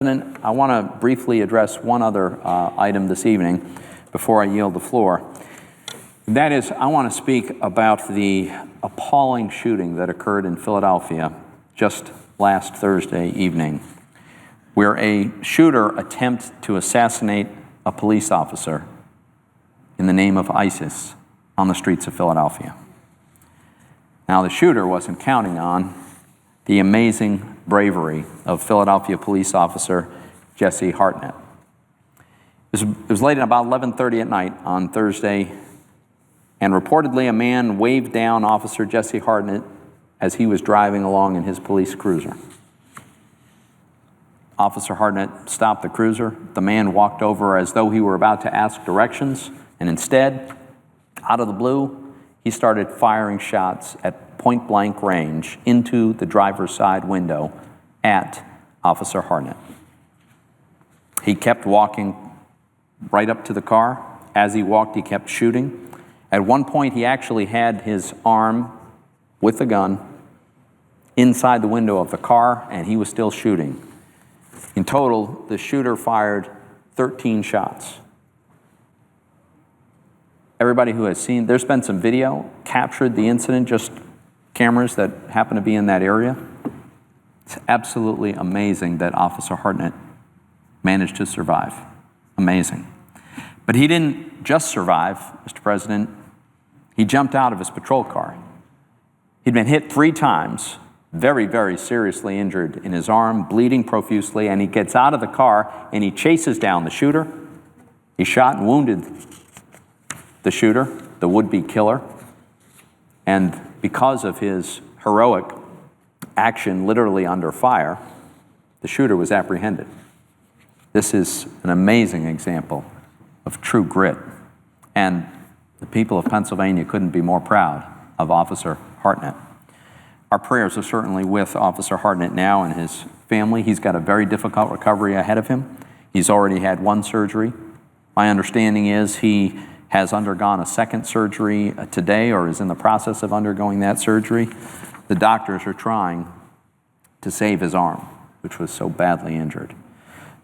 President, I want to briefly address one other item this evening before I yield the floor. That is, I want to speak about the appalling shooting that occurred in Philadelphia just last Thursday evening, where a shooter attempted to assassinate a police officer in the name of ISIS on the streets of Philadelphia. Now, the shooter wasn't counting on the amazing bravery of Philadelphia police officer Jesse Hartnett. It was late at about 11:30 at night on Thursday, and reportedly a man waved down Officer Jesse Hartnett as he was driving along in his police cruiser. Officer Hartnett stopped the cruiser. The man walked over as though he were about to ask directions, and instead, out of the blue, he started firing shots at point-blank range into the driver's side window at Officer Hartnett. He kept walking right up to the car. As he walked, he kept shooting. At one point, he actually had his arm with the gun inside the window of the car, and he was still shooting. In total, the shooter fired 13 shots. Everybody who has seen, there's been some video, captured the incident, just cameras that happen to be in that area. It's absolutely amazing that Officer Hartnett managed to survive. Amazing. But he didn't just survive, Mr. President. He jumped out of his patrol car. He'd been hit 3 times, very, very seriously injured in his arm, bleeding profusely, and he gets out of the car and he chases down the shooter. He shot and wounded the shooter, the would-be killer, and because of his heroic action, literally under fire, the shooter was apprehended. This is an amazing example of true grit, and the people of Pennsylvania couldn't be more proud of Officer Hartnett. Our prayers are certainly with Officer Hartnett now and his family. He's got a very difficult recovery ahead of him. He's already had 1 surgery. My understanding is he has undergone a 2nd surgery today, or is in the process of undergoing that surgery. The doctors are trying to save his arm, which was so badly injured.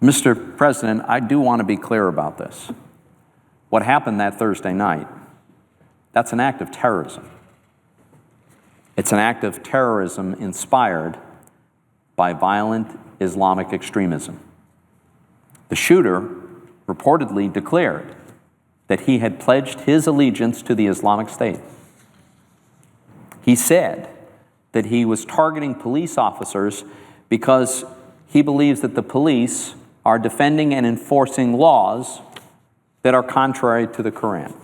Mr. President, I do want to be clear about this. What happened that Thursday night, that's an act of terrorism. It's an act of terrorism inspired by violent Islamic extremism. The shooter reportedly declared that he had pledged his allegiance to the Islamic State. He said that he was targeting police officers because he believes that the police are defending and enforcing laws that are contrary to the Quran.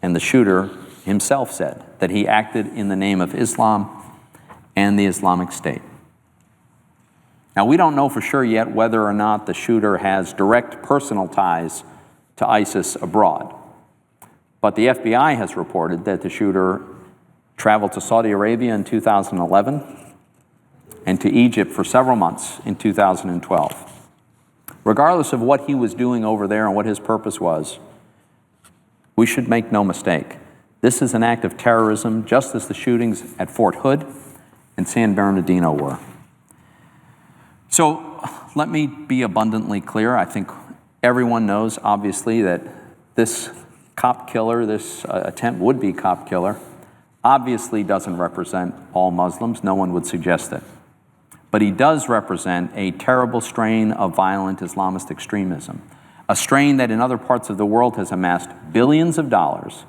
And the shooter himself said that he acted in the name of Islam and the Islamic State. Now, we don't know for sure yet whether or not the shooter has direct personal ties to ISIS abroad. But the FBI has reported that the shooter traveled to Saudi Arabia in 2011 and to Egypt for several months in 2012. Regardless of what he was doing over there and what his purpose was, we should make no mistake. This is an act of terrorism, just as the shootings at Fort Hood and San Bernardino were. So let me be abundantly clear. I think everyone knows, obviously, that this cop killer, this attempt would-be cop killer, obviously doesn't represent all Muslims. No one would suggest it. But he does represent a terrible strain of violent Islamist extremism, a strain that in other parts of the world has amassed billions of dollars,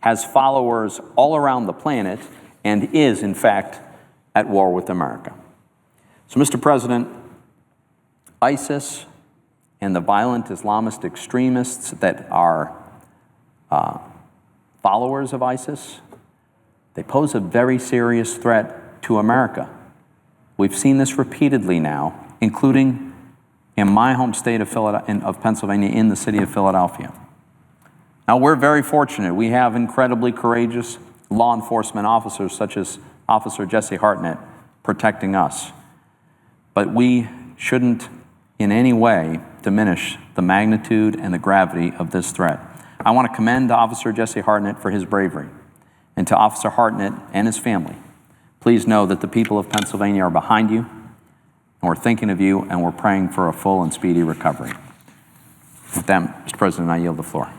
has followers all around the planet, and is, in fact, at war with America. So, Mr. President, ISIS and the violent Islamist extremists that are followers of ISIS, they pose a very serious threat to America. We've seen this repeatedly now, including in my home state of Pennsylvania, in the city of Philadelphia. Now, we're very fortunate. We have incredibly courageous law enforcement officers, such as Officer Jesse Hartnett, protecting us. But we shouldn't in any way diminish the magnitude and the gravity of this threat. I want to commend Officer Jesse Hartnett for his bravery, and to Officer Hartnett and his family. Please know that the people of Pennsylvania are behind you. And we're thinking of you, and we're praying for a full and speedy recovery. With that, Mr. President, I yield the floor.